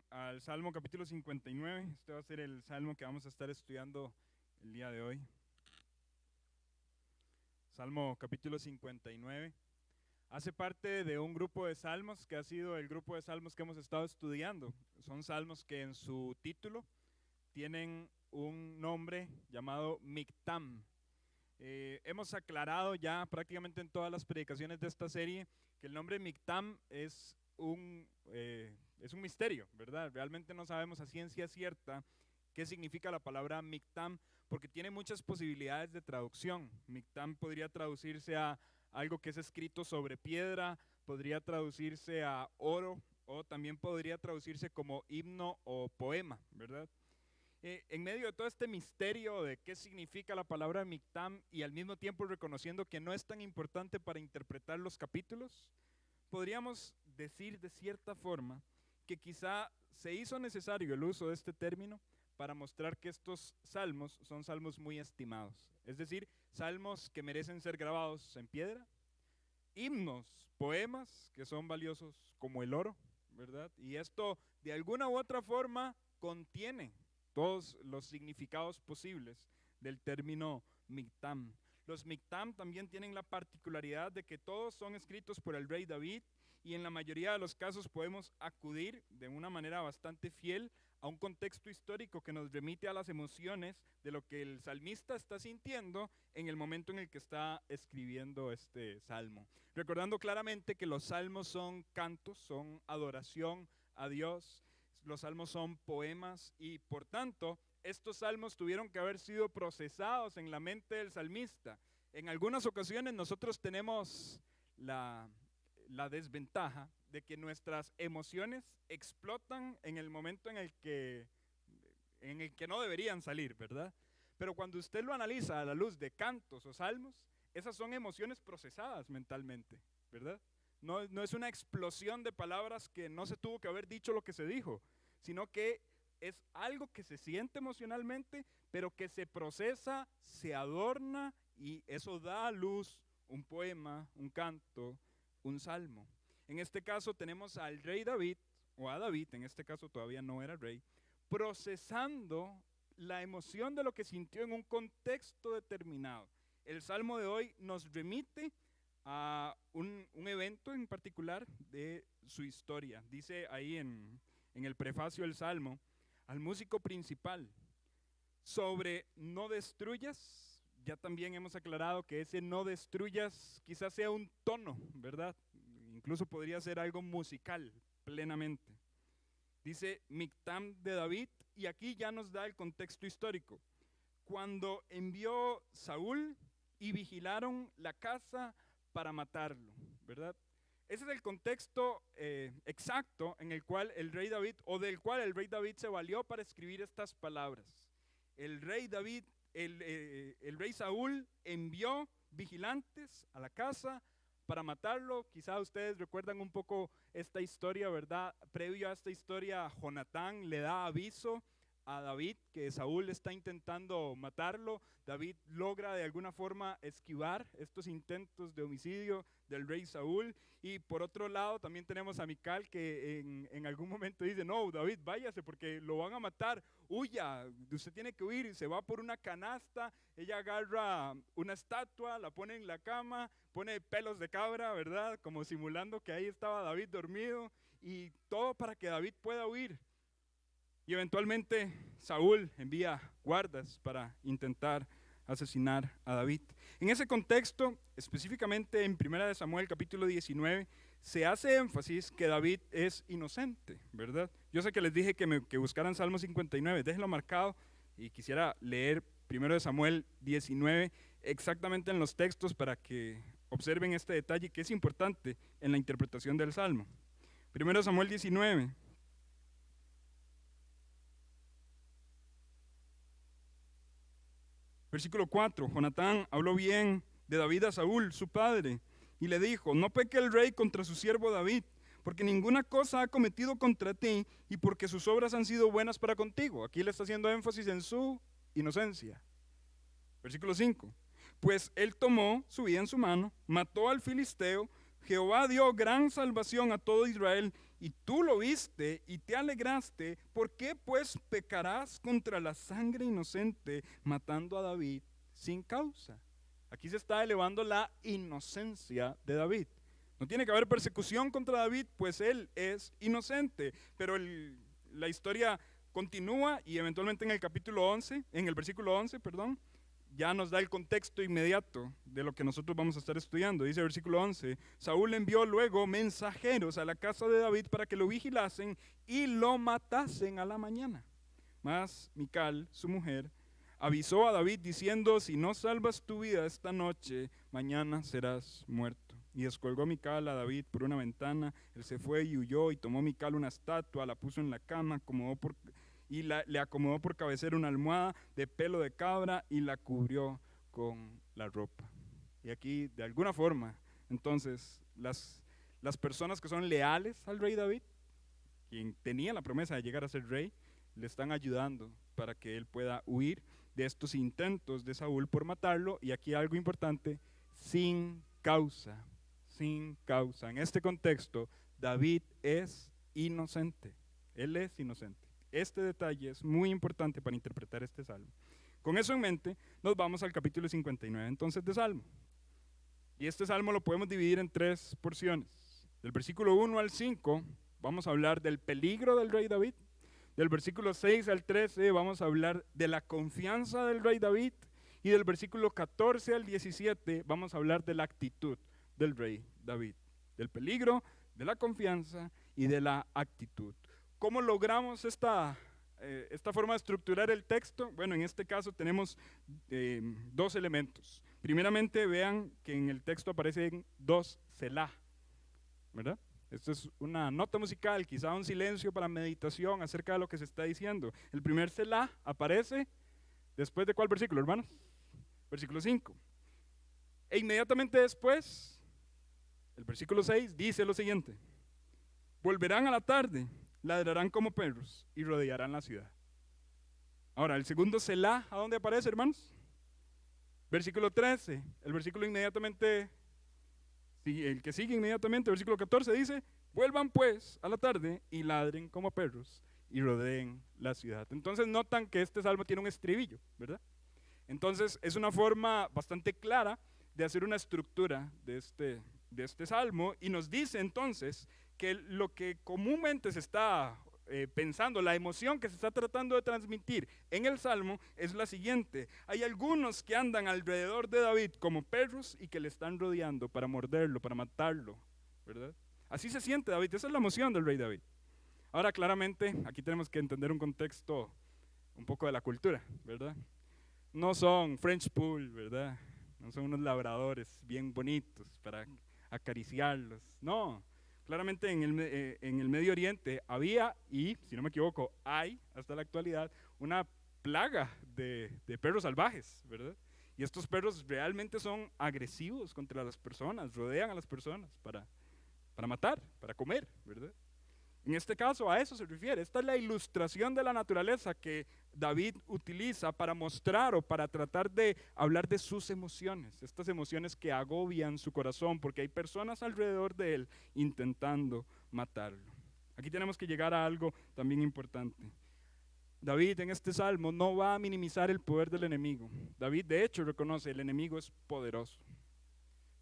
Al Salmo capítulo 59. Este va a ser el salmo que vamos a estar estudiando el día de hoy. Salmo capítulo 59. Hace parte de un grupo de salmos que ha sido el grupo de salmos que hemos estado estudiando. Son salmos que en su título tienen un nombre llamado Mictam. Hemos aclarado ya prácticamente en todas las predicaciones de esta serie que el nombre Mictam es un misterio, ¿verdad? Realmente no sabemos a ciencia cierta qué significa la palabra Mictam, porque tiene muchas posibilidades de traducción. Mictam podría traducirse a algo que es escrito sobre piedra, podría traducirse a oro, o también podría traducirse como himno o poema, ¿verdad? En medio de todo este misterio de qué significa la palabra Mictam y al mismo tiempo reconociendo que no es tan importante para interpretar los capítulos, podríamos decir de cierta forma que quizá se hizo necesario el uso de este término para mostrar que estos salmos son salmos muy estimados, es decir, salmos que merecen ser grabados en piedra, himnos, poemas que son valiosos como el oro, ¿verdad? Y esto de alguna u otra forma contiene todos los significados posibles del término Mictam. Los Mictam también tienen la particularidad de que todos son escritos por el rey David y en la mayoría de los casos podemos acudir de una manera bastante fiel a un contexto histórico que nos remite a las emociones de lo que el salmista está sintiendo en el momento en el que está escribiendo este salmo. Recordando claramente que los salmos son cantos, son adoración a Dios, los salmos son poemas y por tanto estos salmos tuvieron que haber sido procesados en la mente del salmista. En algunas ocasiones nosotros tenemos la desventaja de que nuestras emociones explotan en el momento en el que no deberían salir, ¿verdad? Pero cuando usted lo analiza a la luz de cantos o salmos, esas son emociones procesadas mentalmente, ¿verdad? No es una explosión de palabras que no se tuvo que haber dicho lo que se dijo, sino que es algo que se siente emocionalmente, pero que se procesa, se adorna y eso da a luz un poema, un canto, un salmo. En este caso tenemos al rey David, o a David, en este caso todavía no era rey, procesando la emoción de lo que sintió en un contexto determinado. El salmo de hoy nos remite a un evento en particular de su historia. Dice ahí en el prefacio del salmo, al músico principal, sobre no destruyas. Ya también hemos aclarado que ese no destruyas quizás sea un tono, ¿verdad? Incluso podría ser algo musical plenamente. Dice Mictam de David y aquí ya nos da el contexto histórico. Cuando envió Saúl y vigilaron la casa para matarlo, ¿verdad? Ese es el contexto exacto en el cual el rey David, o del cual el rey David se valió para escribir estas palabras. El rey David, el rey Saúl envió vigilantes a la casa para matarlo. Quizá ustedes recuerdan un poco esta historia, ¿verdad? Previo a esta historia, Jonatán le da aviso a David que Saúl está intentando matarlo. David logra de alguna forma esquivar estos intentos de homicidio del rey Saúl. Y por otro lado también tenemos a Mical que en algún momento dice, no, David, váyase porque lo van a matar, huya, usted tiene que huir. Y se va por una canasta, ella agarra una estatua, la pone en la cama, pone pelos de cabra, ¿verdad? Como simulando que ahí estaba David dormido y todo para que David pueda huir. Y eventualmente Saúl envía guardas para intentar asesinar a David. En ese contexto, específicamente en 1 Samuel capítulo 19, se hace énfasis que David es inocente, ¿verdad? Yo sé que les dije que buscaran Salmo 59, déjenlo marcado y quisiera leer 1 Samuel 19 exactamente en los textos para que observen este detalle que es importante en la interpretación del Salmo. 1 Samuel 19. Versículo 4, Jonatán habló bien de David a Saúl, su padre, y le dijo, no peque el rey contra su siervo David, porque ninguna cosa ha cometido contra ti y porque sus obras han sido buenas para contigo. Aquí le está haciendo énfasis en su inocencia. Versículo 5, pues él tomó su vida en su mano, mató al filisteo, Jehová dio gran salvación a todo Israel y tú lo viste y te alegraste, ¿por qué pues pecarás contra la sangre inocente matando a David sin causa? Aquí se está elevando la inocencia de David. No tiene que haber persecución contra David, pues él es inocente. Pero la historia continúa y eventualmente en el capítulo 11, en el versículo 11, perdón, ya nos da el contexto inmediato de lo que nosotros vamos a estar estudiando. Dice el versículo 11, Saúl envió luego mensajeros a la casa de David para que lo vigilasen y lo matasen a la mañana. Mas Mical, su mujer, avisó a David diciendo, si no salvas tu vida esta noche, mañana serás muerto. Y descolgó Mical a David por una ventana, él se fue y huyó, y tomó Mical una estatua, la puso en la cama, le acomodó por cabecera una almohada de pelo de cabra y la cubrió con la ropa. Y aquí, de alguna forma, entonces, las personas que son leales al rey David, quien tenía la promesa de llegar a ser rey, le están ayudando para que él pueda huir de estos intentos de Saúl por matarlo. Y aquí algo importante, sin causa, sin causa. En este contexto, David es inocente, él es inocente. Este detalle es muy importante para interpretar este salmo. Con eso en mente, nos vamos al capítulo 59 entonces de Salmo. Y este salmo lo podemos dividir en 3 porciones. Del versículo 1 al 5 vamos a hablar del peligro del rey David. Del versículo 6 al 13 vamos a hablar de la confianza del rey David. Y del versículo 14 al 17 vamos a hablar de la actitud del rey David. Del peligro, de la confianza y de la actitud. ¿Cómo logramos esta forma de estructurar el texto? Bueno, en este caso tenemos 2 elementos. Primeramente, vean que en el texto aparecen 2 Selah, ¿verdad? Esto es una nota musical, quizá un silencio para meditación acerca de lo que se está diciendo. El primer Selah aparece después de ¿cuál versículo, hermanos? Versículo 5. E inmediatamente después, el versículo 6 dice lo siguiente: volverán a la tarde, ladrarán como perros y rodearán la ciudad. Ahora, el segundo Selah, ¿a dónde aparece, hermanos? Versículo 13, el versículo inmediatamente, el que sigue inmediatamente, versículo 14 dice, vuelvan pues a la tarde y ladren como perros y rodeen la ciudad. Entonces notan que este salmo tiene un estribillo, ¿verdad? Entonces es una forma bastante clara de hacer una estructura de este salmo y nos dice entonces que lo que comúnmente se está pensando, la emoción que se está tratando de transmitir en el salmo es la siguiente: hay algunos que andan alrededor de David como perros y que le están rodeando para morderlo, para matarlo, ¿verdad? Así se siente David, esa es la emoción del rey David. Ahora claramente aquí tenemos que entender un contexto un poco de la cultura, ¿verdad? No son French Pool, ¿verdad? No son unos labradores bien bonitos para acariciarlos, no. Claramente en el Medio Oriente había, y si no me equivoco, hay hasta la actualidad, una plaga de perros salvajes, ¿verdad? Y estos perros realmente son agresivos contra las personas, rodean a las personas para matar, para comer, ¿verdad? En este caso a eso se refiere. Esta es la ilustración de la naturaleza que David utiliza para mostrar o para tratar de hablar de sus emociones, estas emociones que agobian su corazón porque hay personas alrededor de él intentando matarlo. Aquí tenemos que llegar a algo también importante. David en este salmo no va a minimizar el poder del enemigo. David de hecho reconoce el enemigo es poderoso.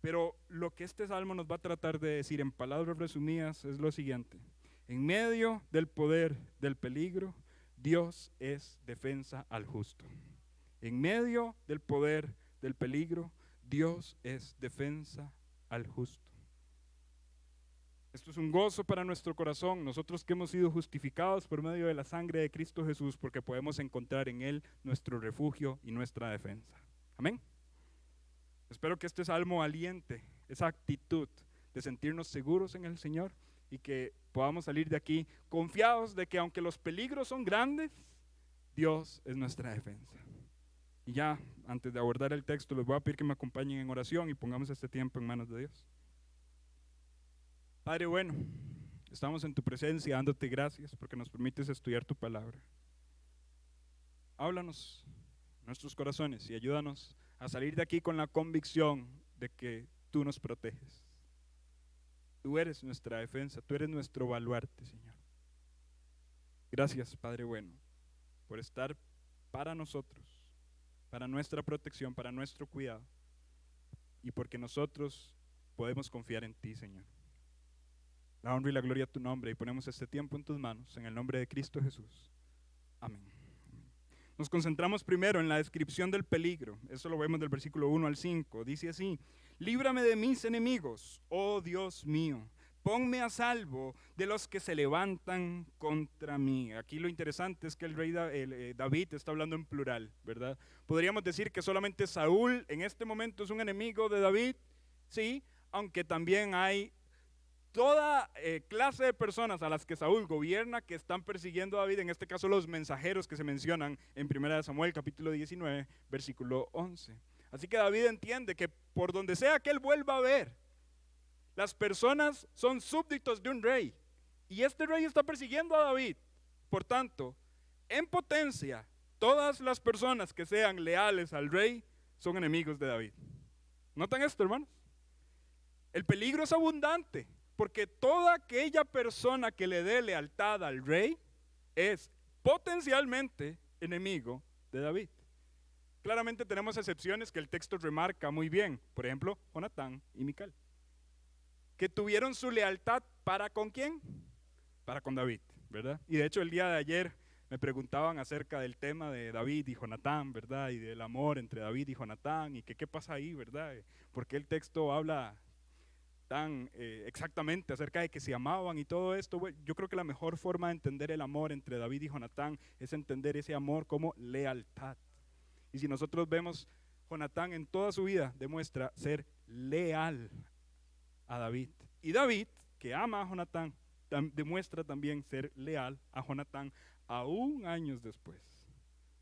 Pero lo que este salmo nos va a tratar de decir en palabras resumidas es lo siguiente: en medio del poder del peligro, Dios es defensa al justo. En medio del poder del peligro, Dios es defensa al justo. Esto es un gozo para nuestro corazón, nosotros que hemos sido justificados por medio de la sangre de Cristo Jesús, porque podemos encontrar en Él nuestro refugio y nuestra defensa. Amén. Espero que este salmo aliente esa actitud de sentirnos seguros en el Señor y que podamos salir de aquí confiados de que aunque los peligros son grandes, Dios es nuestra defensa. Y ya, antes de abordar el texto, les voy a pedir que me acompañen en oración y pongamos este tiempo en manos de Dios. Padre bueno, estamos en tu presencia dándote gracias porque nos permites estudiar tu palabra. Háblanos en nuestros corazones y ayúdanos a salir de aquí con la convicción de que tú nos proteges. Tú eres nuestra defensa, tú eres nuestro baluarte, Señor. Gracias, Padre bueno, por estar para nosotros, para nuestra protección, para nuestro cuidado, y porque nosotros podemos confiar en ti, Señor. La honra y la gloria a tu nombre, y ponemos este tiempo en tus manos, en el nombre de Cristo Jesús. Amén. Nos concentramos primero en la descripción del peligro. Eso lo vemos del versículo 1 al 5. Dice así: líbrame de mis enemigos, oh Dios mío. Ponme a salvo de los que se levantan contra mí. Aquí lo interesante es que el rey David está hablando en plural, ¿verdad? Podríamos decir que solamente Saúl en este momento es un enemigo de David, sí, aunque también hay toda clase de personas a las que Saúl gobierna que están persiguiendo a David, en este caso los mensajeros que se mencionan en 1 Samuel capítulo 19, versículo 11. Así que David entiende que por donde sea que él vuelva a ver, las personas son súbditos de un rey, y este rey está persiguiendo a David. Por tanto, en potencia, todas las personas que sean leales al rey son enemigos de David. ¿Notan esto, hermanos? El peligro es abundante, porque toda aquella persona que le dé lealtad al rey es potencialmente enemigo de David. Claramente tenemos excepciones que el texto remarca muy bien. Por ejemplo, Jonatán y Mical, que tuvieron su lealtad ¿para con quién? Para con David, ¿verdad? Y de hecho el día de ayer me preguntaban acerca del tema de David y Jonatán, ¿verdad? Y del amor entre David y Jonatán, y que qué pasa ahí, ¿verdad? Porque el texto habla tan exactamente acerca de que se amaban y todo esto. Bueno, yo creo que la mejor forma de entender el amor entre David y Jonatán es entender ese amor como lealtad. Y si nosotros vemos, Jonatán en toda su vida demuestra ser leal a David. Y David, que ama a Jonatán, demuestra también ser leal a Jonatán aún años después.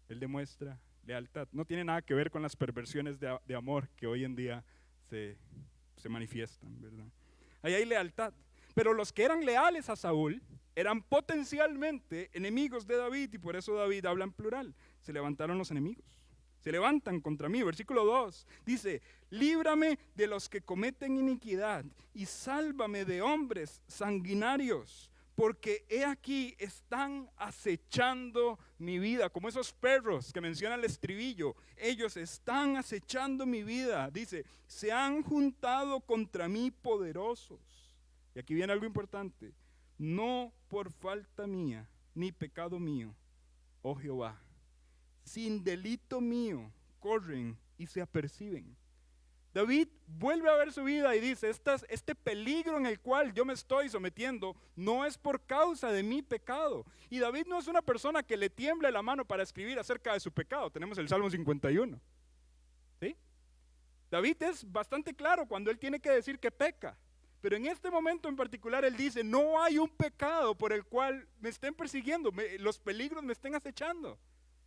Él demuestra lealtad. No tiene nada que ver con las perversiones de amor que hoy en día se manifiestan, ¿verdad? Ahí hay lealtad. Pero los que eran leales a Saúl eran potencialmente enemigos de David, y por eso David habla en plural. Se levantaron los enemigos. Se levantan contra mí. Versículo 2 dice: líbrame de los que cometen iniquidad y sálvame de hombres sanguinarios, porque he aquí están acechando mi vida, como esos perros que menciona el estribillo. Ellos están acechando mi vida. Dice: se han juntado contra mí poderosos. Y aquí viene algo importante: no por falta mía ni pecado mío, oh Jehová, sin delito mío corren y se aperciben. David vuelve a ver su vida y dice: este peligro en el cual yo me estoy sometiendo no es por causa de mi pecado. Y David no es una persona que le tiemble la mano para escribir acerca de su pecado. Tenemos el Salmo 51. ¿Sí? David es bastante claro cuando él tiene que decir que peca. Pero en este momento en particular él dice: no hay un pecado por el cual me estén persiguiendo, los peligros me estén acechando.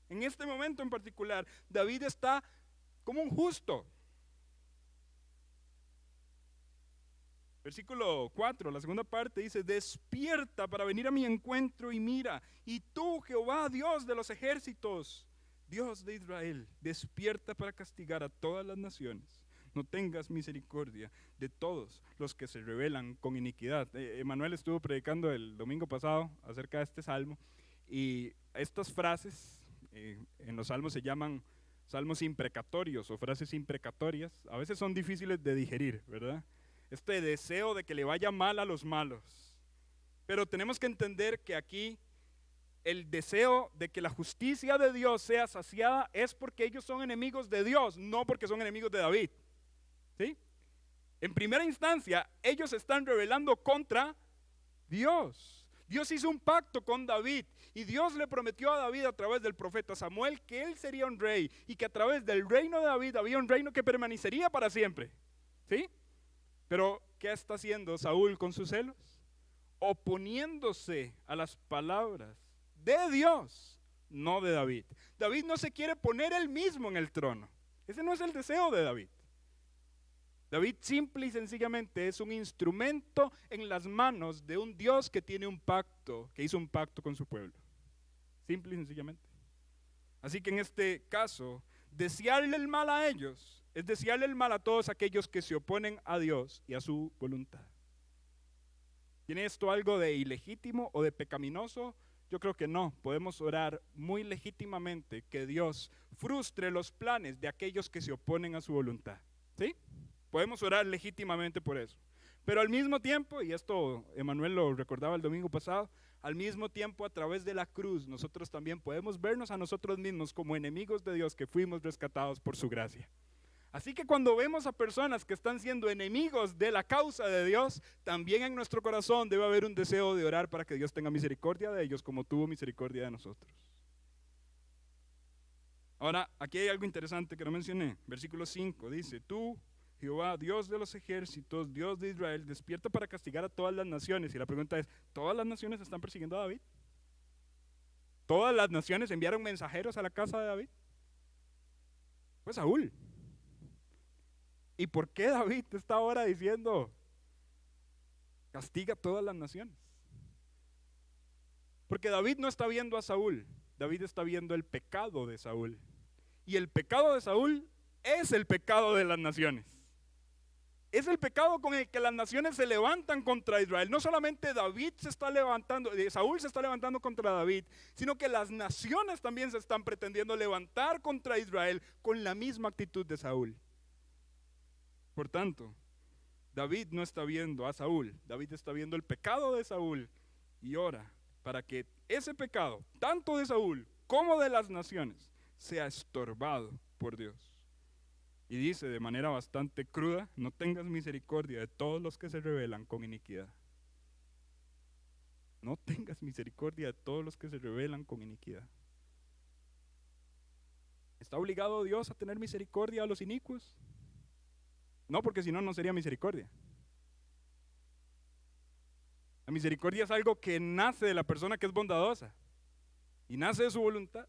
En este momento en particular, David está como un justo. Versículo 4, la segunda parte dice: despierta para venir a mi encuentro y mira. Y tú, Jehová, Dios de los ejércitos, Dios de Israel, despierta para castigar a todas las naciones. No tengas misericordia de todos los que se rebelan con iniquidad. Emanuel estuvo predicando el domingo pasado acerca de este salmo, y estas frases en los salmos se llaman salmos imprecatorios o frases imprecatorias. A veces son difíciles de digerir, ¿verdad? Este deseo de que le vaya mal a los malos. Pero tenemos que entender que aquí el deseo de que la justicia de Dios sea saciada es porque ellos son enemigos de Dios, no porque son enemigos de David. ¿Sí? En primera instancia, ellos se están rebelando contra Dios. Dios hizo un pacto con David, y Dios le prometió a David a través del profeta Samuel que él sería un rey, y que a través del reino de David había un reino que permanecería para siempre. ¿Sí? Pero ¿qué está haciendo Saúl con sus celos? Oponiéndose a las palabras de Dios, no de David. David no se quiere poner él mismo en el trono. Ese no es el deseo de David. David simple y sencillamente es un instrumento en las manos de un Dios que tiene un pacto, que hizo un pacto con su pueblo. Simple y sencillamente. Así que en este caso, desearle el mal a ellos es desearle el mal a todos aquellos que se oponen a Dios y a su voluntad. ¿Tiene esto algo de ilegítimo o de pecaminoso? Yo creo que no. Podemos orar muy legítimamente que Dios frustre los planes de aquellos que se oponen a su voluntad. ¿Sí? Podemos orar legítimamente por eso. Pero al mismo tiempo, y esto Emanuel lo recordaba el domingo pasado, al mismo tiempo a través de la cruz nosotros también podemos vernos a nosotros mismos como enemigos de Dios que fuimos rescatados por su gracia. Así que cuando vemos a personas que están siendo enemigos de la causa de Dios, también en nuestro corazón debe haber un deseo de orar para que Dios tenga misericordia de ellos como tuvo misericordia de nosotros. Ahora, aquí hay algo interesante que no mencioné. Versículo 5 dice, tú, Jehová, Dios de los ejércitos, Dios de Israel, despierta para castigar a todas las naciones. Y la pregunta es, ¿todas las naciones están persiguiendo a David? ¿Todas las naciones enviaron mensajeros a la casa de David? Pues Saúl. ¿Y por qué David está ahora diciendo, castiga a todas las naciones? Porque David no está viendo a Saúl, David está viendo el pecado de Saúl. Y el pecado de Saúl es el pecado de las naciones. Es el pecado con el que las naciones se levantan contra Israel. No solamente David se está levantando, Saúl se está levantando contra David, sino que las naciones también se están pretendiendo levantar contra Israel con la misma actitud de Saúl. Por tanto, David no está viendo a Saúl, David está viendo el pecado de Saúl y ora para que ese pecado, tanto de Saúl como de las naciones, sea estorbado por Dios. Y dice de manera bastante cruda, no tengas misericordia de todos los que se rebelan con iniquidad. No tengas misericordia de todos los que se rebelan con iniquidad. ¿Está obligado Dios a tener misericordia a los inicuos? No, porque si no, no sería misericordia. La misericordia es algo que nace de la persona que es bondadosa y nace de su voluntad.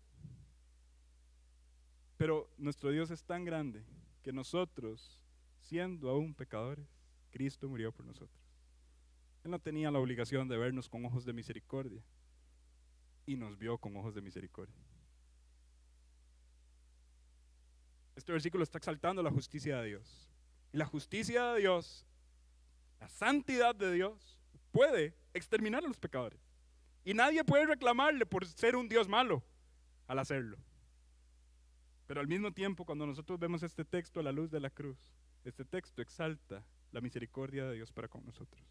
Pero nuestro Dios es tan grande que nosotros, siendo aún pecadores, Cristo murió por nosotros. Él no tenía la obligación de vernos con ojos de misericordia y nos vio con ojos de misericordia. Este versículo está exaltando la justicia de Dios. Y la justicia de Dios, la santidad de Dios, puede exterminar a los pecadores. Y nadie puede reclamarle por ser un Dios malo al hacerlo. Pero al mismo tiempo, cuando nosotros vemos este texto a la luz de la cruz, este texto exalta la misericordia de Dios para con nosotros.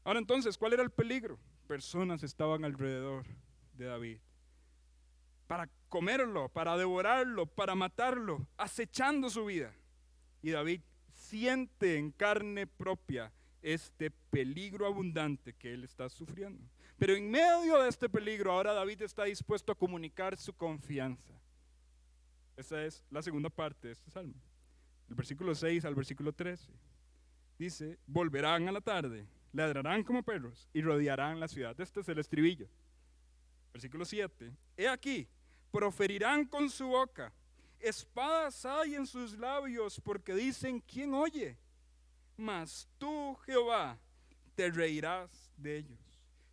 Ahora entonces, ¿cuál era el peligro? Personas estaban alrededor de David para comerlo, para devorarlo, para matarlo, acechando su vida. Y David siente en carne propia este peligro abundante que él está sufriendo. Pero en medio de este peligro, ahora David está dispuesto a comunicar su confianza. Esa es la segunda parte de este salmo. El versículo 6 al versículo 13. Dice, volverán a la tarde, ladrarán como perros y rodearán la ciudad. Este es el estribillo. Versículo 7. He aquí, proferirán con su boca, espadas hay en sus labios, porque dicen, ¿quién oye? Mas tú, Jehová, te reirás de ellos.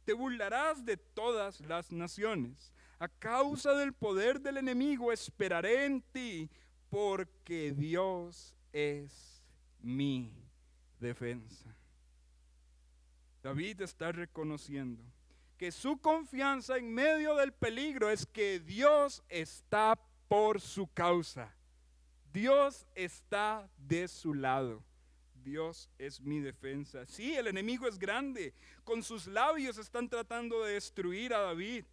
Te burlarás de todas las naciones. A causa del poder del enemigo esperaré en ti, porque Dios es mi defensa. David está reconociendo que su confianza en medio del peligro es que Dios está por su causa. Dios está de su lado. Dios es mi defensa. Sí, el enemigo es grande. Con sus labios están tratando de destruir a David.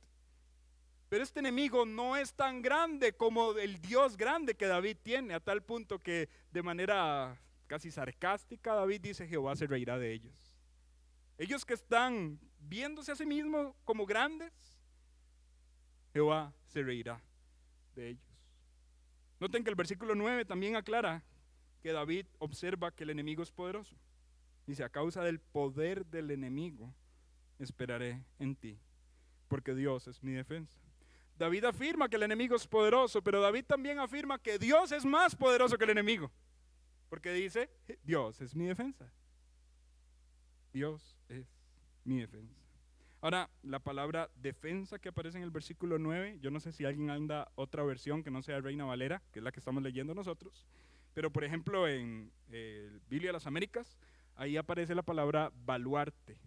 Pero este enemigo no es tan grande como el Dios grande que David tiene, a tal punto que de manera casi sarcástica David dice, Jehová se reirá de ellos. Ellos que están viéndose a sí mismos como grandes, Jehová se reirá de ellos. Noten que el versículo 9 también aclara que David observa que el enemigo es poderoso. Dice, a causa del poder del enemigo, esperaré en ti, porque Dios es mi defensa. David afirma que el enemigo es poderoso, pero David también afirma que Dios es más poderoso que el enemigo, porque dice, Dios es mi defensa. Dios es mi defensa. Ahora, la palabra defensa que aparece en el versículo 9, yo no sé si alguien anda otra versión que no sea Reina Valera, que es la que estamos leyendo nosotros, pero por ejemplo en Biblia de las Américas ahí aparece la palabra baluarte.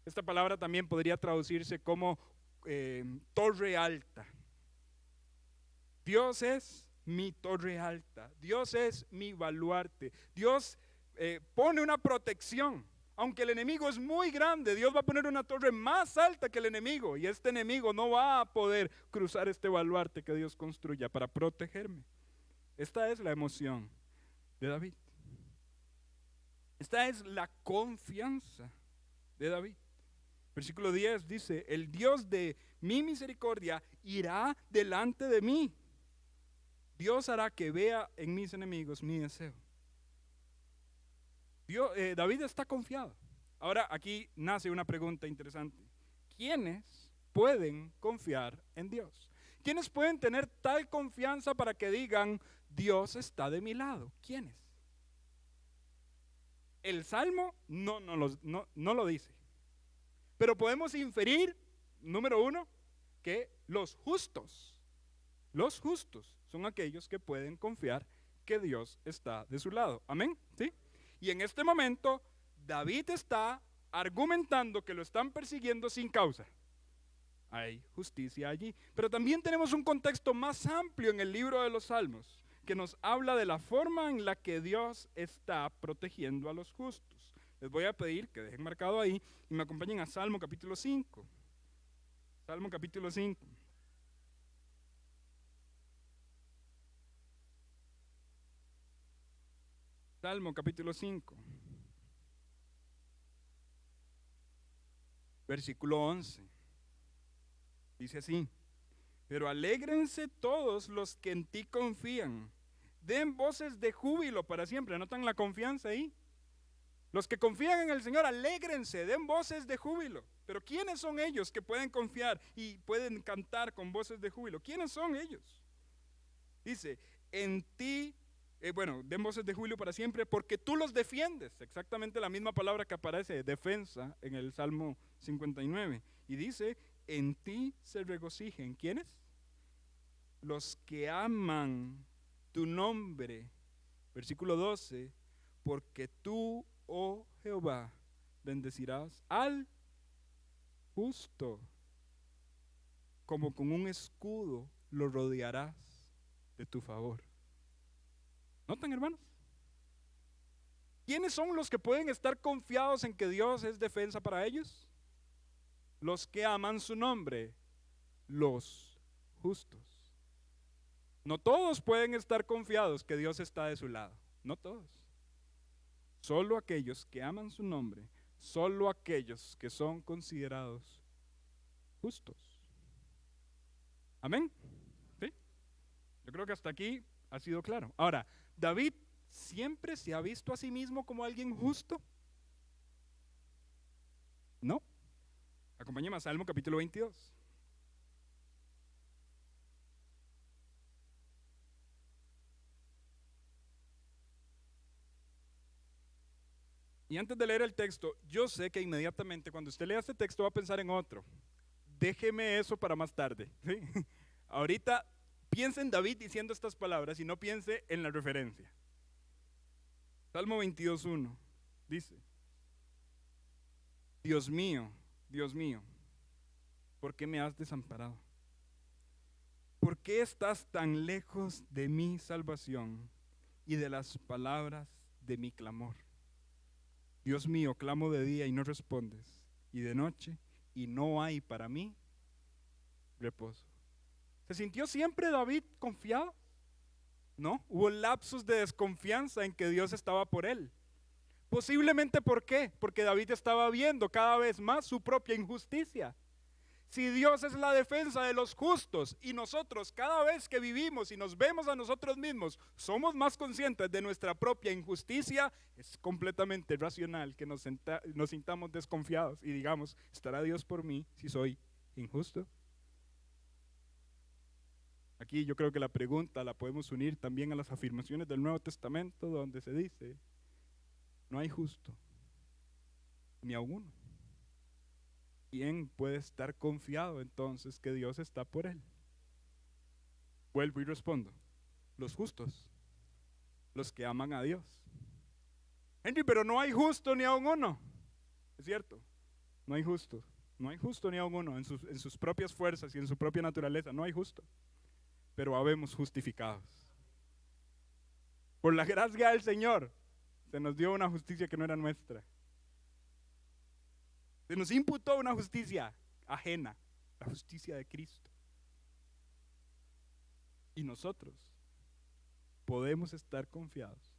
Esta palabra también podría traducirse como torre alta. Dios es mi torre alta, Dios es mi baluarte. Dios pone una protección. Aunque el enemigo es muy grande, Dios va a poner una torre más alta que el enemigo, y este enemigo no va a poder cruzar este baluarte que Dios construya para protegerme. Esta es la emoción de David. Esta es la confianza de David. Versículo 10 dice: el Dios de mi misericordia irá delante de mí. Dios hará que vea en mis enemigos mi deseo. David está confiado. Ahora aquí nace una pregunta interesante. ¿Quiénes pueden confiar en Dios? ¿Quiénes pueden tener tal confianza para que digan, Dios está de mi lado? ¿Quiénes? El Salmo no lo dice. Pero podemos inferir, número uno, que los justos son aquellos que pueden confiar que Dios está de su lado. Amén. ¿Sí? Y en este momento, David está argumentando que lo están persiguiendo sin causa. Hay justicia allí. Pero también tenemos un contexto más amplio en el libro de los Salmos, que nos habla de la forma en la que Dios está protegiendo a los justos. Les voy a pedir que dejen marcado ahí y me acompañen a Salmo capítulo 5. Salmo capítulo 5. Salmo capítulo 5, versículo 11. Dice así: pero alégrense todos los que en ti confían, den voces de júbilo para siempre. ¿Notan la confianza ahí? Los que confían en el Señor, alégrense, den voces de júbilo. Pero ¿quiénes son ellos que pueden confiar y pueden cantar con voces de júbilo? ¿Quiénes son ellos? Dice, en ti, den voces de júbilo para siempre porque tú los defiendes. Exactamente la misma palabra que aparece, defensa, en el Salmo 59. Y dice, en ti se regocijen. ¿Quiénes? Los que aman tu nombre. Versículo 12, porque tú, oh Jehová, bendecirás al justo, como con un escudo lo rodearás de tu favor. ¿Notan, hermanos? ¿Quiénes son los que pueden estar confiados en que Dios es defensa para ellos? Los que aman su nombre, los justos. No todos pueden estar confiados que Dios está de su lado, no todos. Solo aquellos que aman su nombre, solo aquellos que son considerados justos. Amén. ¿Sí? Yo creo que hasta aquí ha sido claro. Ahora, ¿David siempre se ha visto a sí mismo como alguien justo? No. Acompáñame a Salmo capítulo 22. Y antes de leer el texto, yo sé que inmediatamente cuando usted lea este texto va a pensar en otro. Déjeme eso para más tarde. ¿Sí? Ahorita piense en David diciendo estas palabras y no piense en la referencia. Salmo 22:1 dice: Dios mío, ¿por qué me has desamparado? ¿Por qué estás tan lejos de mi salvación y de las palabras de mi clamor? Dios mío, clamo de día y no respondes, y de noche y no hay para mí reposo. ¿Se sintió siempre David confiado? No, hubo lapsos de desconfianza en que Dios estaba por él. Posiblemente, ¿por qué? Porque David estaba viendo cada vez más su propia injusticia. Si Dios es la defensa de los justos y nosotros cada vez que vivimos y nos vemos a nosotros mismos somos más conscientes de nuestra propia injusticia, es completamente racional que nos sintamos desconfiados y digamos, ¿estará Dios por mí si soy injusto? Aquí yo creo que la pregunta la podemos unir también a las afirmaciones del Nuevo Testamento donde se dice, no hay justo, ni a uno. ¿Quién puede estar confiado entonces que Dios está por él? Vuelvo y respondo, los justos, los que aman a Dios. Henry, pero no hay justo ni aun uno. Es cierto, no hay justo. No hay justo ni aun uno en sus propias fuerzas y en su propia naturaleza. No hay justo. Pero habemos justificados. Por la gracia del Señor se nos dio una justicia que no era nuestra. Se nos imputó una justicia ajena, la justicia de Cristo. Y nosotros podemos estar confiados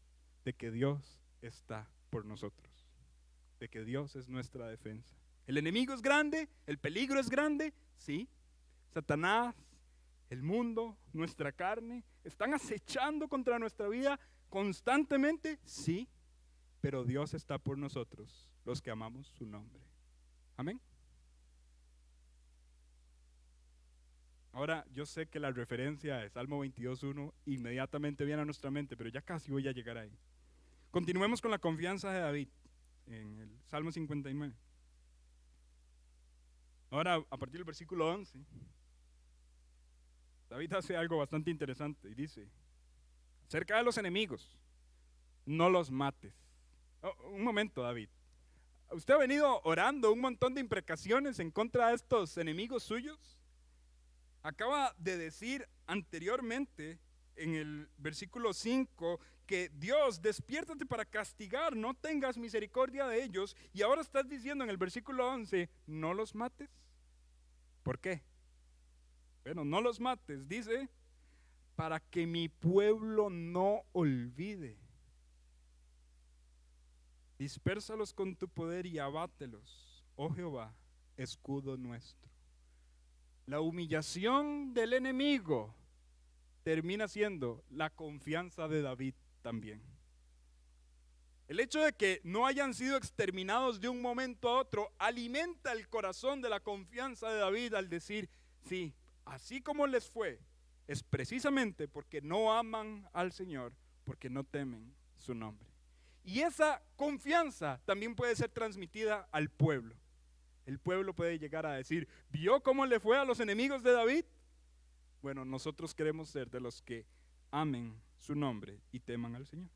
de que Dios está por nosotros, de que Dios es nuestra defensa. El enemigo es grande, el peligro es grande, sí. Satanás, el mundo, nuestra carne, están acechando contra nuestra vida constantemente, sí. Pero Dios está por nosotros, los que amamos su nombre. Amén. Ahora, yo sé que la referencia de Salmo 22.1 inmediatamente viene a nuestra mente, pero ya casi voy a llegar ahí. Continuemos con la confianza de David en el Salmo 59. Ahora, a partir del versículo 11, David hace algo bastante interesante y dice, acerca de los enemigos, no los mates. Oh, un momento, David. ¿Usted ha venido orando un montón de imprecaciones en contra de estos enemigos suyos? Acaba de decir anteriormente en el versículo 5 que Dios, despiértate para castigar, no tengas misericordia de ellos. Y ahora estás diciendo en el versículo 11, no los mates. ¿Por qué? Bueno, no los mates, dice, para que mi pueblo no olvide. Dispérsalos con tu poder y abátelos, oh Jehová, escudo nuestro. La humillación del enemigo termina siendo la confianza de David también. El hecho de que no hayan sido exterminados de un momento a otro alimenta el corazón de la confianza de David al decir, sí, así como les fue, es precisamente porque no aman al Señor, porque no temen su nombre. Y esa confianza también puede ser transmitida al pueblo. El pueblo puede llegar a decir, ¿vio cómo le fue a los enemigos de David? Bueno, nosotros queremos ser de los que amen su nombre y teman al Señor.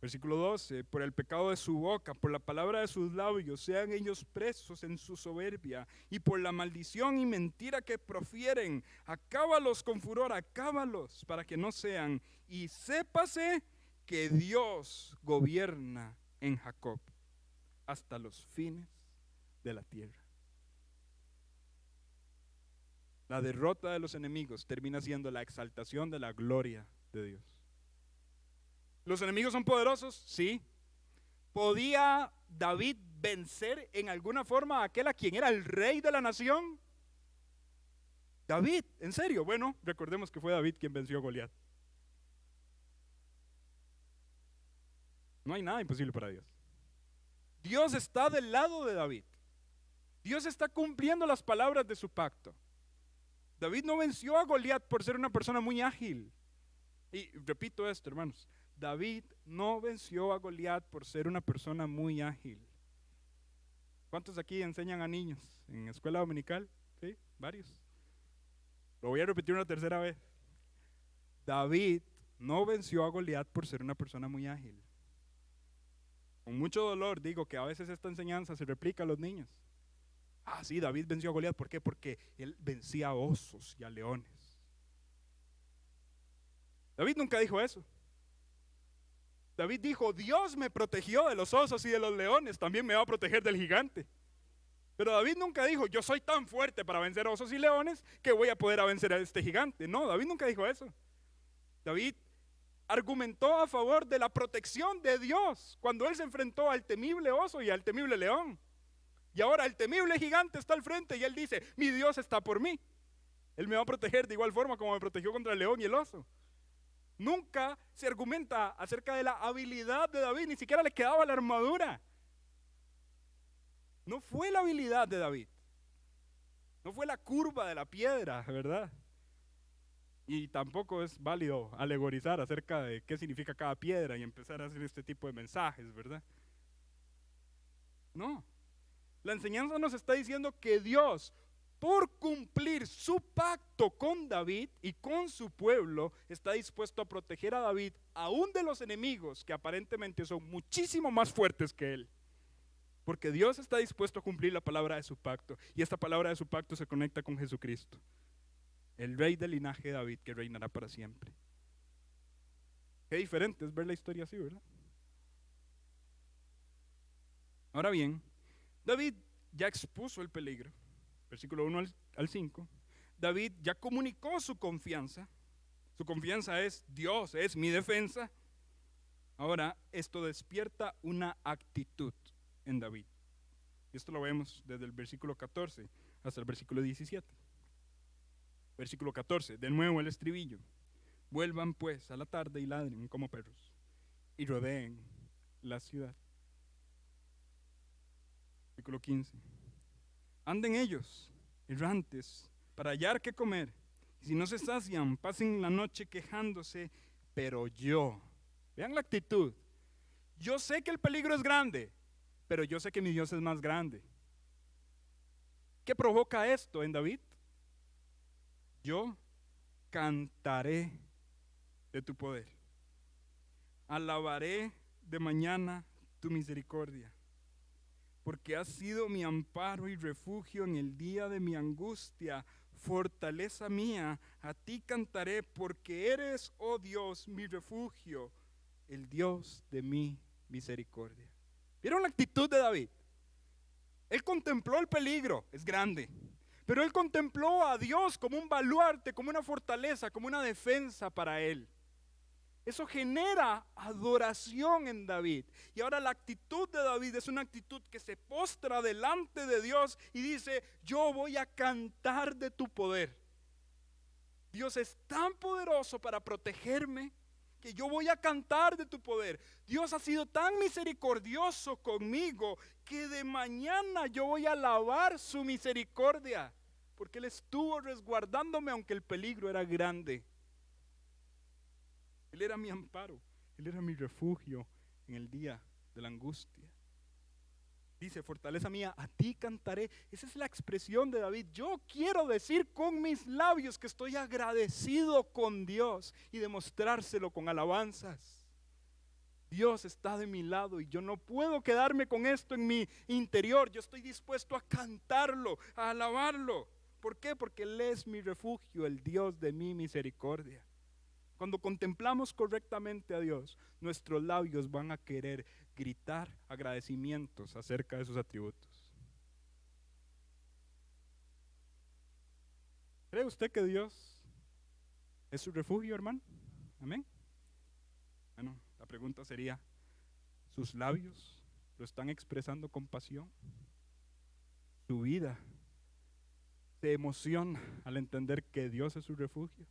Versículo 12, por el pecado de su boca, por la palabra de sus labios, sean ellos presos en su soberbia, y por la maldición y mentira que profieren, acábalos con furor, acábalos para que no sean, y sépase que Dios gobierna en Jacob hasta los fines de la tierra. La derrota de los enemigos termina siendo la exaltación de la gloria de Dios. ¿Los enemigos son poderosos? Sí. ¿Podía David vencer en alguna forma a aquel a quien era el rey de la nación? David, ¿en serio? Bueno, recordemos que fue David quien venció a Goliat. No hay nada imposible para Dios. Dios está del lado de David. Dios está cumpliendo las palabras de su pacto. David no venció a Goliat por ser una persona muy ágil. Y repito esto, hermanos. David no venció a Goliat por ser una persona muy ágil. ¿Cuántos aquí enseñan a niños en escuela dominical? Sí, varios. Lo voy a repetir una tercera vez. David no venció a Goliat por ser una persona muy ágil. Con mucho dolor digo que a veces esta enseñanza se replica a los niños. Ah, sí, David venció a Goliat. ¿Por qué? Porque él vencía a osos y a leones. David nunca dijo eso. David dijo, Dios me protegió de los osos y de los leones, también me va a proteger del gigante. Pero David nunca dijo, yo soy tan fuerte para vencer a osos y leones que voy a poder vencer a este gigante. No, David nunca dijo eso. David argumentó a favor de la protección de Dios cuando él se enfrentó al temible oso y al temible león. Y ahora el temible gigante está al frente y él dice, mi Dios está por mí. Él me va a proteger de igual forma como me protegió contra el león y el oso. Nunca se argumenta acerca de la habilidad de David, ni siquiera le quedaba la armadura. No fue la habilidad de David. No fue la curva de la piedra, ¿verdad? Y tampoco es válido alegorizar acerca de qué significa cada piedra y empezar a hacer este tipo de mensajes, ¿verdad? No. La enseñanza nos está diciendo que Dios por cumplir su pacto con David y con su pueblo, está dispuesto a proteger a David aún de los enemigos que aparentemente son muchísimo más fuertes que él. Porque Dios está dispuesto a cumplir la palabra de su pacto, y esta palabra de su pacto se conecta con Jesucristo, el rey del linaje de David, que reinará para siempre. Qué diferente es ver la historia así, ¿verdad? Ahora bien, David ya expuso el peligro, versículo 1 al 5. David ya comunicó su confianza es Dios, es mi defensa. Ahora, esto despierta una actitud en David. Y esto lo vemos desde el versículo 14 hasta el versículo 17. Versículo 14, de nuevo el estribillo. Vuelvan pues a la tarde y ladren como perros y rodeen la ciudad. Versículo 15. Anden ellos, errantes, para hallar qué comer. Y si no se sacian, pasen la noche quejándose, pero yo, vean la actitud. Yo sé que el peligro es grande, pero yo sé que mi Dios es más grande. ¿Qué provoca esto en David? Yo cantaré de tu poder. Alabaré de mañana tu misericordia, porque has sido mi amparo y refugio en el día de mi angustia, fortaleza mía. A ti cantaré, porque eres, oh Dios, mi refugio, el Dios de mi misericordia. ¿Vieron la actitud de David? Él contempló el peligro, es grande, pero él contempló a Dios como un baluarte, como una fortaleza, como una defensa para él. Eso genera adoración en David. Y ahora la actitud de David es una actitud que se postra delante de Dios y dice: yo voy a cantar de tu poder. Dios es tan poderoso para protegerme que yo voy a cantar de tu poder. Dios ha sido tan misericordioso conmigo que de mañana yo voy a alabar su misericordia, porque Él estuvo resguardándome aunque el peligro era grande. Él era mi amparo, Él era mi refugio en el día de la angustia. Dice: fortaleza mía, a ti cantaré. Esa es la expresión de David. Yo quiero decir con mis labios que estoy agradecido con Dios y demostrárselo con alabanzas. Dios está de mi lado y yo no puedo quedarme con esto en mi interior. Yo estoy dispuesto a cantarlo, a alabarlo. ¿Por qué? Porque Él es mi refugio, el Dios de mi misericordia. Cuando contemplamos correctamente a Dios, nuestros labios van a querer gritar agradecimientos acerca de sus atributos. ¿Cree usted que Dios es su refugio, hermano? Amén. Bueno, la pregunta sería: ¿sus labios lo están expresando con pasión? ¿Su vida se emociona al entender que Dios es su refugio?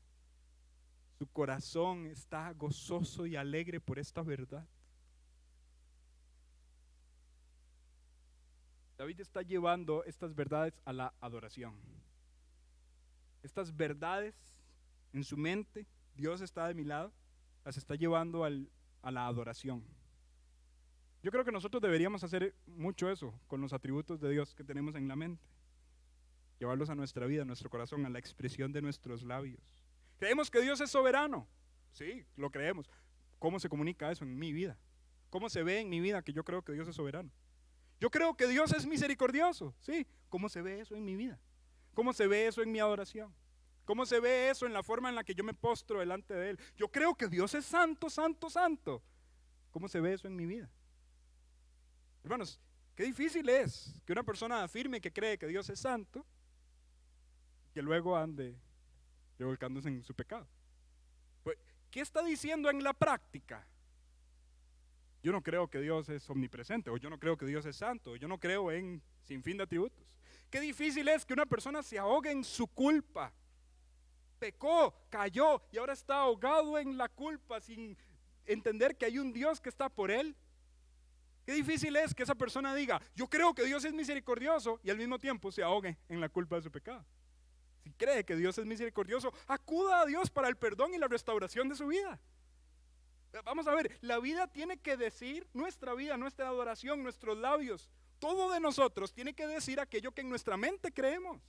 ¿Su corazón está gozoso y alegre por esta verdad? David está llevando estas verdades a la adoración. Estas verdades en su mente, Dios está de mi lado, las está llevando a la adoración. Yo creo que nosotros deberíamos hacer mucho eso con los atributos de Dios que tenemos en la mente. Llevarlos a nuestra vida, a nuestro corazón, a la expresión de nuestros labios. ¿Creemos que Dios es soberano? Sí, lo creemos. ¿Cómo se comunica eso en mi vida? ¿Cómo se ve en mi vida que yo creo que Dios es soberano? Yo creo que Dios es misericordioso. Sí, ¿cómo se ve eso en mi vida? ¿Cómo se ve eso en mi adoración? ¿Cómo se ve eso en la forma en la que yo me postro delante de Él? Yo creo que Dios es santo, santo, santo. ¿Cómo se ve eso en mi vida? Hermanos, qué difícil es que una persona afirme que cree que Dios es santo, que luego ande revolcándose en su pecado. Pues, ¿qué está diciendo en la práctica? Yo no creo que Dios es omnipresente, o yo no creo que Dios es santo, o yo no creo en sin fin de atributos. Qué difícil es que una persona se ahogue en su culpa. Pecó, cayó y ahora está ahogado en la culpa sin entender que hay un Dios que está por él. Qué difícil es que esa persona diga: yo creo que Dios es misericordioso, y al mismo tiempo se ahogue en la culpa de su pecado. Si cree que Dios es misericordioso, acuda a Dios para el perdón y la restauración de su vida. Vamos a ver, la vida tiene que decir, nuestra vida, nuestra adoración, nuestros labios, todo de nosotros tiene que decir aquello que en nuestra mente creemos.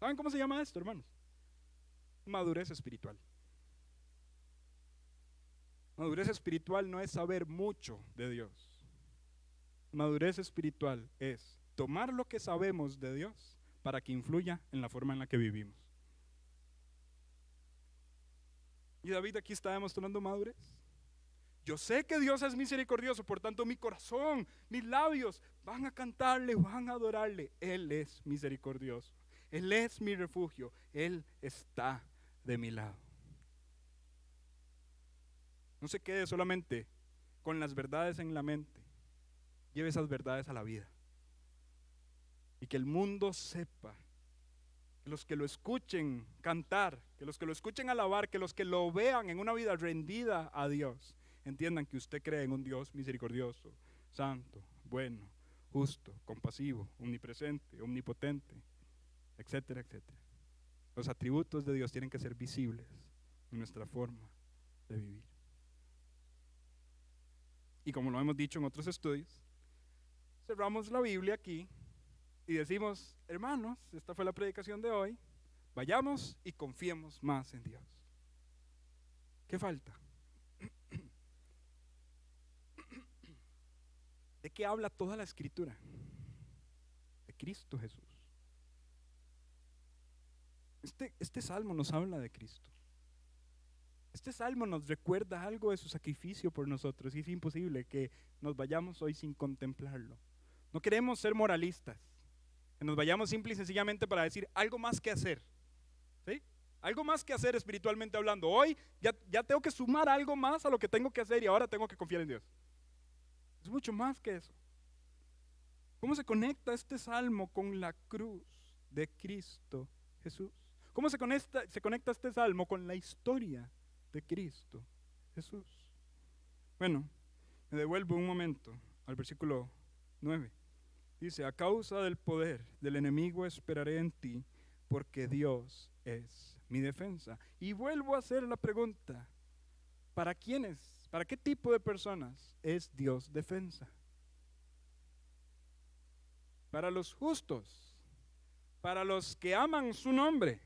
¿Saben cómo se llama esto, hermanos? Madurez espiritual. Madurez espiritual no es saber mucho de Dios. Madurez espiritual es tomar lo que sabemos de Dios para que influya en la forma en la que vivimos. Y David aquí está demostrando madurez. Yo sé que Dios es misericordioso, por tanto mi corazón, mis labios van a cantarle, van a adorarle. Él es misericordioso, Él es mi refugio, Él está de mi lado. No se quede solamente con las verdades en la mente, lleve esas verdades a la vida. Y que el mundo sepa, que los que lo escuchen cantar, que los que lo escuchen alabar, que los que lo vean en una vida rendida a Dios, entiendan que usted cree en un Dios misericordioso, santo, bueno, justo, compasivo, omnipresente, omnipotente, etcétera, etcétera. Los atributos de Dios tienen que ser visibles en nuestra forma de vivir. Y como lo hemos dicho en otros estudios, cerramos la Biblia aquí y decimos, hermanos, esta fue la predicación de hoy, vayamos y confiemos más en Dios. ¿Qué falta? ¿De qué habla toda la Escritura? De Cristo Jesús. Este salmo nos habla de Cristo. Este salmo nos recuerda algo de su sacrificio por nosotros y es imposible que nos vayamos hoy sin contemplarlo. No queremos ser moralistas, que nos vayamos simple y sencillamente para decir algo más que hacer, ¿sí? Algo más que hacer espiritualmente hablando. Hoy ya tengo que sumar algo más a lo que tengo que hacer y ahora tengo que confiar en Dios. Es mucho más que eso. ¿Cómo se conecta este salmo con la cruz de Cristo Jesús? ¿Cómo se conecta este salmo con la historia de Cristo Jesús? Bueno, me devuelvo un momento al versículo 9. Dice, a causa del poder del enemigo esperaré en ti, porque Dios es mi defensa. Y vuelvo a hacer la pregunta, ¿para quiénes? ¿Para qué tipo de personas es Dios defensa? Para los justos, para los que aman su nombre.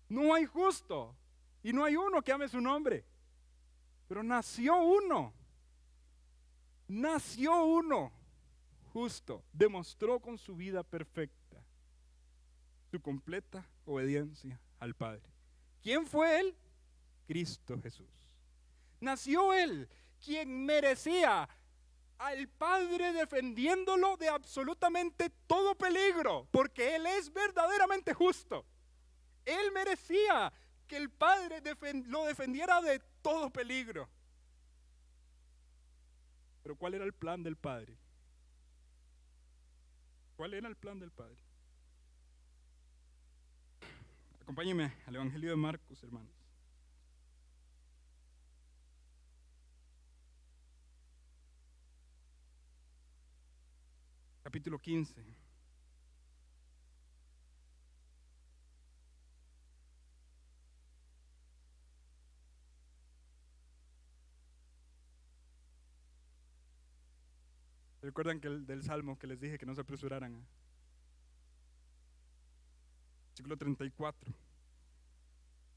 No hay justo y no hay uno que ame su nombre, pero nació uno justo, demostró con su vida perfecta su completa obediencia al Padre. ¿Quién fue él? Cristo Jesús. Nació él, quien merecía al Padre defendiéndolo de absolutamente todo peligro, porque él es verdaderamente justo. Él merecía que el Padre lo defendiera de todo peligro. Pero ¿cuál era el plan del Padre? ¿Cuál era el plan del Padre? Acompáñenme al Evangelio de Marcos, hermanos. Capítulo 15. ¿Recuerdan que del Salmo que les dije que no se apresuraran? Versículo 34.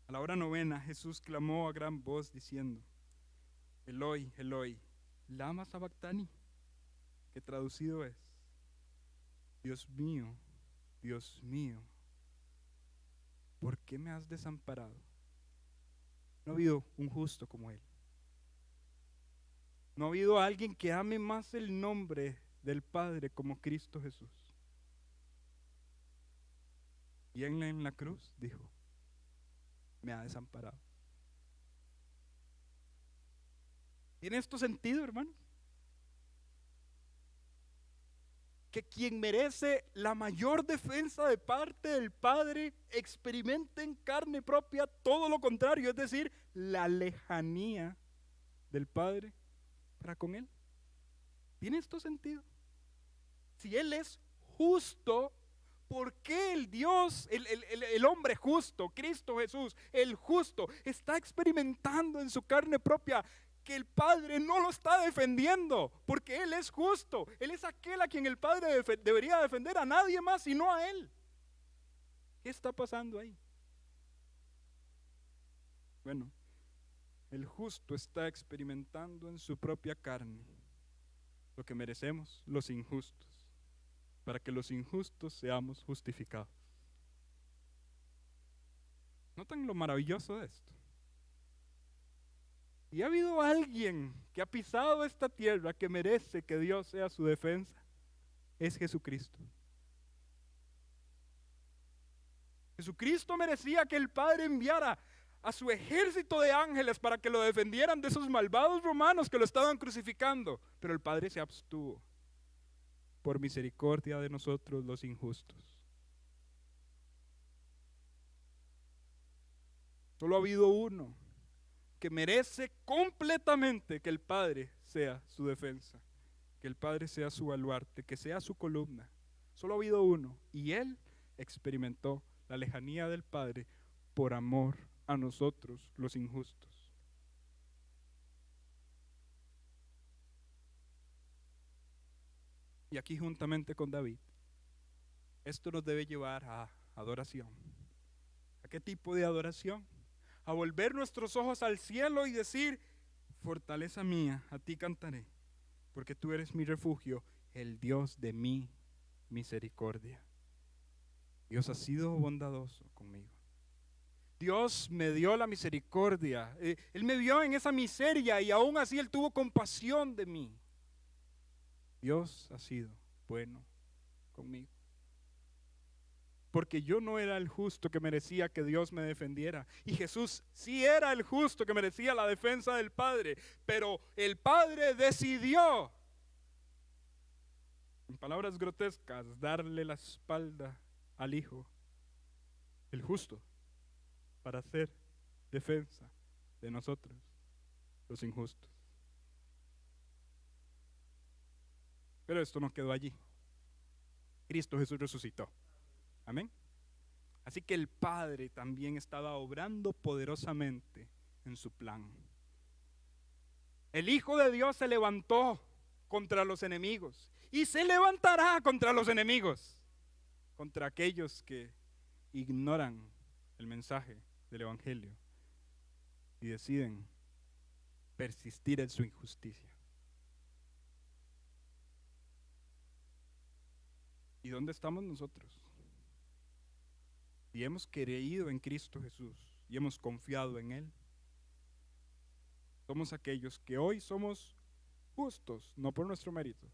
A la hora novena Jesús clamó a gran voz diciendo, Eloi, Eloi, lama sabactani, que traducido es, Dios mío, ¿por qué me has desamparado? No ha habido un justo como él. No ha habido alguien que ame más el nombre del Padre como Cristo Jesús. Y él en la cruz dijo, me ha desamparado. ¿Tiene esto sentido, hermanos? Que quien merece la mayor defensa de parte del Padre experimente en carne propia todo lo contrario, es decir, la lejanía del Padre para con él. ¿Tiene esto sentido? Si él es justo, ¿por qué el Dios, el hombre justo, Cristo Jesús, el justo, está experimentando en su carne propia que el Padre no lo está defendiendo? Porque Él es justo, Él es aquel a quien el Padre debería defender, a nadie más sino a Él. ¿Qué está pasando ahí? Bueno, el justo está experimentando en su propia carne lo que merecemos los injustos, para que los injustos seamos justificados. ¿Notan lo maravilloso de esto? Y ha habido alguien que ha pisado esta tierra que merece que Dios sea su defensa. Es Jesucristo. Jesucristo merecía que el Padre enviara a su ejército de ángeles para que lo defendieran de esos malvados romanos que lo estaban crucificando. Pero el Padre se abstuvo por misericordia de nosotros los injustos. Solo ha habido uno que merece completamente que el Padre sea su defensa, que el Padre sea su baluarte, que sea su columna. Solo ha habido uno, y Él experimentó la lejanía del Padre por amor a nosotros, los injustos. Y aquí juntamente con David, esto nos debe llevar a adoración. ¿A qué tipo de adoración? A volver nuestros ojos al cielo y decir: fortaleza mía, a ti cantaré, porque tú eres mi refugio, el Dios de mi misericordia. Dios ha sido bondadoso conmigo. Dios me dio la misericordia. Él me vio en esa miseria y aún así Él tuvo compasión de mí. Dios ha sido bueno conmigo. Porque yo no era el justo que merecía que Dios me defendiera. Y Jesús sí era el justo que merecía la defensa del Padre. Pero el Padre decidió, en palabras grotescas, darle la espalda al Hijo, el justo, para hacer defensa de nosotros, los injustos. Pero esto no quedó allí. Cristo Jesús resucitó. Amén. Así que el Padre también estaba obrando poderosamente en su plan. El Hijo de Dios se levantó contra los enemigos y se levantará contra los enemigos, contra aquellos que ignoran el mensaje del Evangelio y deciden persistir en su injusticia. ¿Y dónde estamos nosotros? Si hemos creído en Cristo Jesús y hemos confiado en Él, somos aquellos que hoy somos justos, no por nuestro mérito,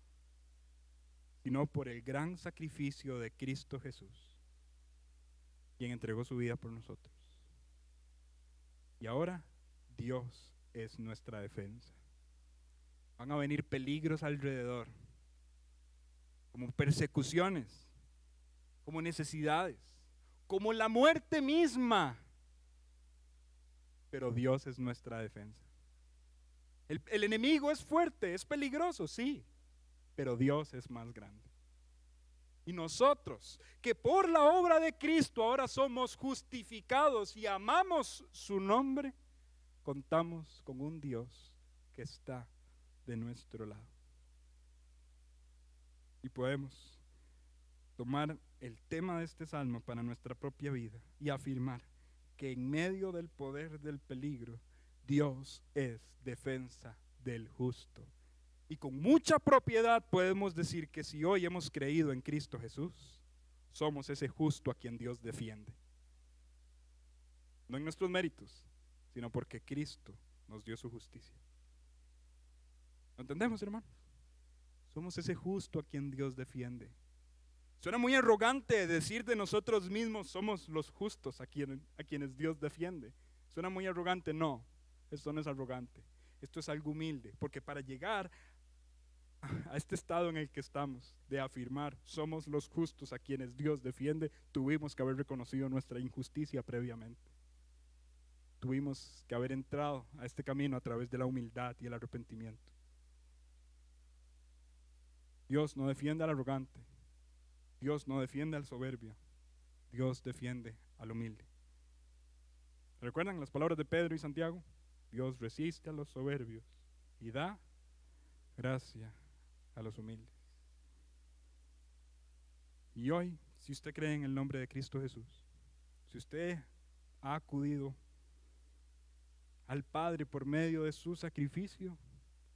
sino por el gran sacrificio de Cristo Jesús, quien entregó su vida por nosotros. Y ahora Dios es nuestra defensa. Van a venir peligros alrededor, como persecuciones, como necesidades, como la muerte misma. Pero Dios es nuestra defensa. El enemigo es fuerte, es peligroso, sí, pero Dios es más grande. Y nosotros, que por la obra de Cristo ahora somos justificados y amamos su nombre, contamos con un Dios que está de nuestro lado. Y podemos tomar el tema de este salmo para nuestra propia vida y afirmar que en medio del poder del peligro, Dios es defensa del justo. Y con mucha propiedad podemos decir que si hoy hemos creído en Cristo Jesús, somos ese justo a quien Dios defiende. No en nuestros méritos, sino porque Cristo nos dio su justicia. ¿Lo entendemos, hermanos? Somos ese justo a quien Dios defiende. Suena muy arrogante decir de nosotros mismos somos los justos a quienes Dios defiende. Suena muy arrogante. No, esto no es arrogante. Esto es algo humilde, porque para llegar a este estado en el que estamos, de afirmar somos los justos a quienes Dios defiende, tuvimos que haber reconocido nuestra injusticia previamente. Tuvimos que haber entrado a este camino a través de la humildad y el arrepentimiento. Dios no defiende al arrogante. Dios no defiende al soberbio. Dios defiende al humilde. ¿Recuerdan las palabras de Pedro y Santiago? Dios resiste a los soberbios y da gracia a los humildes. Y hoy, si usted cree en el nombre de Cristo Jesús, Si usted ha acudido al Padre por medio de su sacrificio,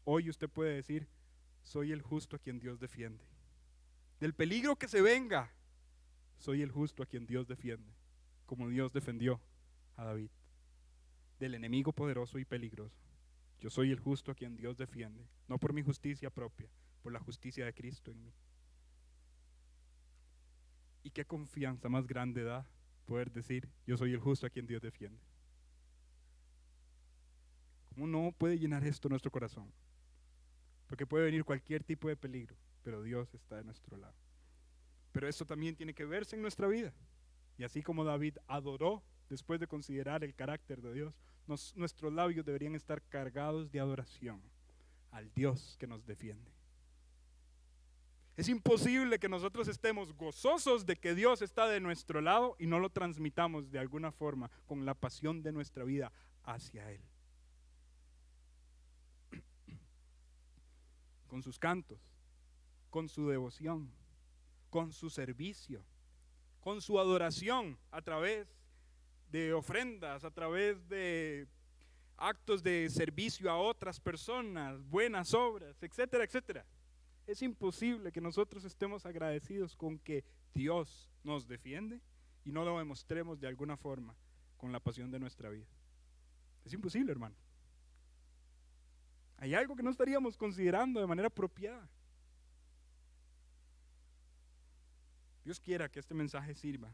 hoy usted puede decir, soy el justo a quien Dios defiende. Del peligro que se venga, soy el justo a quien Dios defiende, como Dios defendió a David. Del enemigo poderoso y peligroso, yo soy el justo a quien Dios defiende, no por mi justicia propia, por la justicia de Cristo en mí. Y qué confianza más grande da poder decir, yo soy el justo a quien Dios defiende. ¿Cómo no puede llenar esto nuestro corazón? Porque puede venir cualquier tipo de peligro, pero Dios está de nuestro lado. Pero esto también tiene que verse en nuestra vida. Y así como David adoró después de considerar el carácter de Dios, nuestros labios deberían estar cargados de adoración al Dios que nos defiende. Es imposible que nosotros estemos gozosos de que Dios está de nuestro lado y no lo transmitamos de alguna forma con la pasión de nuestra vida hacia Él. Con sus cantos, con su devoción, con su servicio, con su adoración a través de ofrendas, a través de actos de servicio a otras personas, buenas obras, etcétera, etcétera. Es imposible que nosotros estemos agradecidos con que Dios nos defiende y no lo demostremos de alguna forma con la pasión de nuestra vida. Es imposible, hermano. Hay algo que no estaríamos considerando de manera apropiada. Dios quiera que este mensaje sirva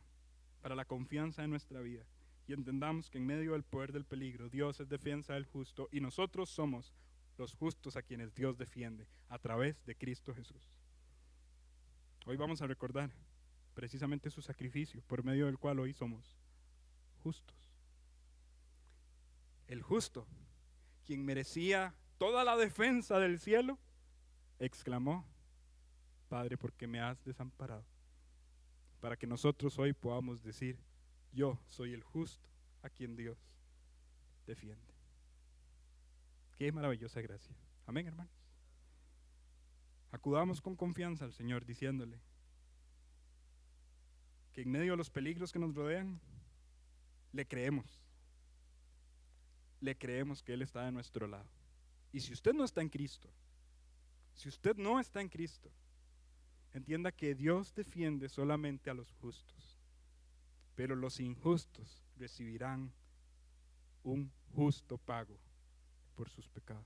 para la confianza de nuestra vida y entendamos que en medio del poder del peligro, Dios es defensa del justo y nosotros somos los justos a quienes Dios defiende a través de Cristo Jesús. Hoy vamos a recordar precisamente su sacrificio por medio del cual hoy somos justos. El justo, quien merecía toda la defensa del cielo, exclamó, Padre, ¿por qué me has desamparado? Para que nosotros hoy podamos decir, yo soy el justo a quien Dios defiende. Qué maravillosa gracia. Amén, hermanos. Acudamos con confianza al Señor diciéndole que en medio de los peligros que nos rodean, le creemos. Le creemos que Él está de nuestro lado. Y si usted no está en Cristo, entienda que Dios defiende solamente a los justos, pero los injustos recibirán un justo pago por sus pecados.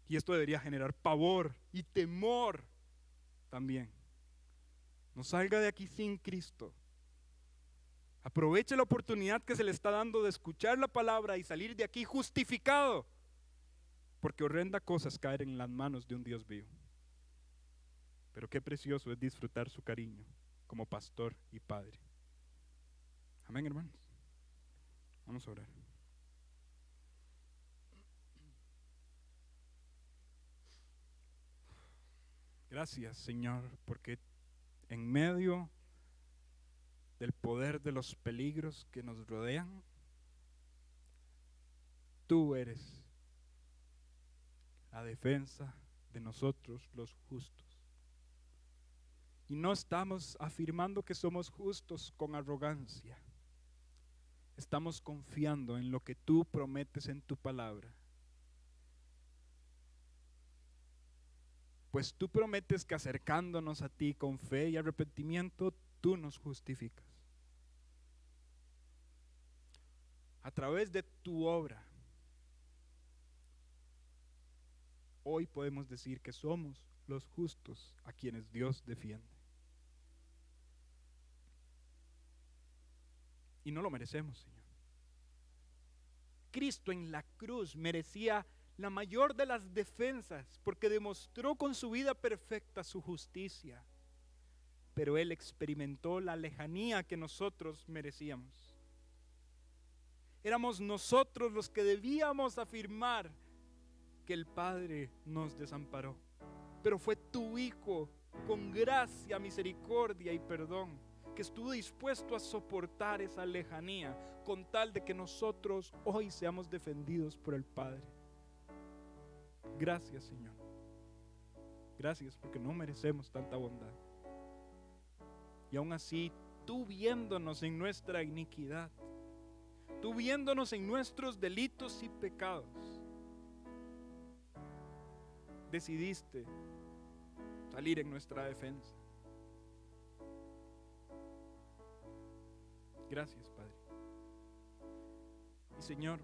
Y esto debería generar pavor y temor también. No salga de aquí sin Cristo. Aproveche la oportunidad que se le está dando de escuchar la palabra y salir de aquí justificado, porque horrenda cosa es caer en las manos de un Dios vivo. Pero qué precioso es disfrutar su cariño como pastor y padre. Amén, hermanos. Vamos a orar. Gracias, Señor, porque en medio del poder de los peligros que nos rodean, tú eres la defensa de nosotros los justos. Y no estamos afirmando que somos justos con arrogancia. Estamos confiando en lo que tú prometes en tu palabra. Pues tú prometes que acercándonos a ti con fe y arrepentimiento, tú nos justificas. A través de tu obra, hoy podemos decir que somos los justos a quienes Dios defiende. Y no lo merecemos, Señor. Cristo en la cruz merecía la mayor de las defensas, porque demostró con su vida perfecta su justicia. Pero Él experimentó la lejanía que nosotros merecíamos. Éramos nosotros los que debíamos afirmar que el Padre nos desamparó. Pero fue tu Hijo, con gracia, misericordia y perdón, que estuvo dispuesto a soportar esa lejanía con tal de que nosotros hoy seamos defendidos por el Padre. Gracias, Señor. Gracias porque no merecemos tanta bondad. Y aún así tú viéndonos en nuestra iniquidad, tú viéndonos en nuestros delitos y pecados, decidiste salir en nuestra defensa. Gracias, Padre. Y Señor,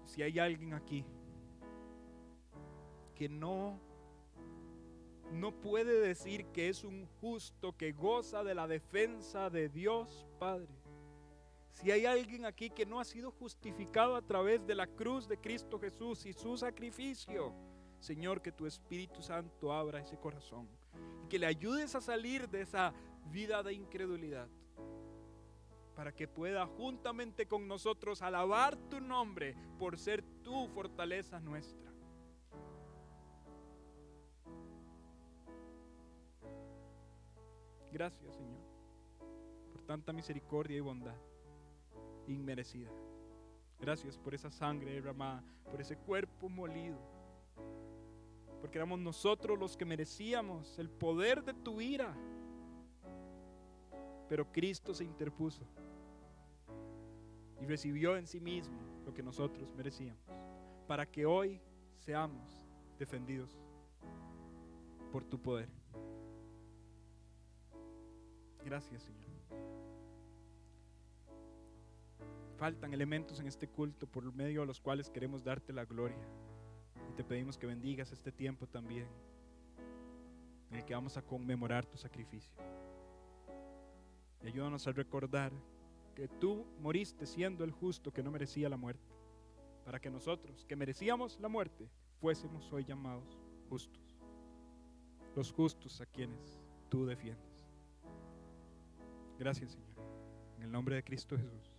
si hay alguien aquí que no puede decir que es un justo, que goza de la defensa de Dios Padre, si hay alguien aquí que no ha sido justificado a través de la cruz de Cristo Jesús y su sacrificio, Señor, que tu Espíritu Santo abra ese corazón y que le ayudes a salir de esa vida de incredulidad, para que pueda juntamente con nosotros alabar tu nombre por ser tu fortaleza nuestra. Gracias, Señor, por tanta misericordia y bondad inmerecida. Gracias por esa sangre derramada, por ese cuerpo molido, porque éramos nosotros los que merecíamos el poder de tu ira, pero Cristo se interpuso y recibió en sí mismo lo que nosotros merecíamos, para que hoy seamos defendidos por tu poder. Gracias, Señor. Faltan elementos en este culto por medio de los cuales queremos darte la gloria, y te pedimos que bendigas este tiempo también en el que vamos a conmemorar tu sacrificio. Y ayúdanos a recordar que tú moriste siendo el justo que no merecía la muerte, para que nosotros, que merecíamos la muerte, fuésemos hoy llamados justos, los justos a quienes tú defiendes. Gracias, Señor, en el nombre de Cristo Jesús.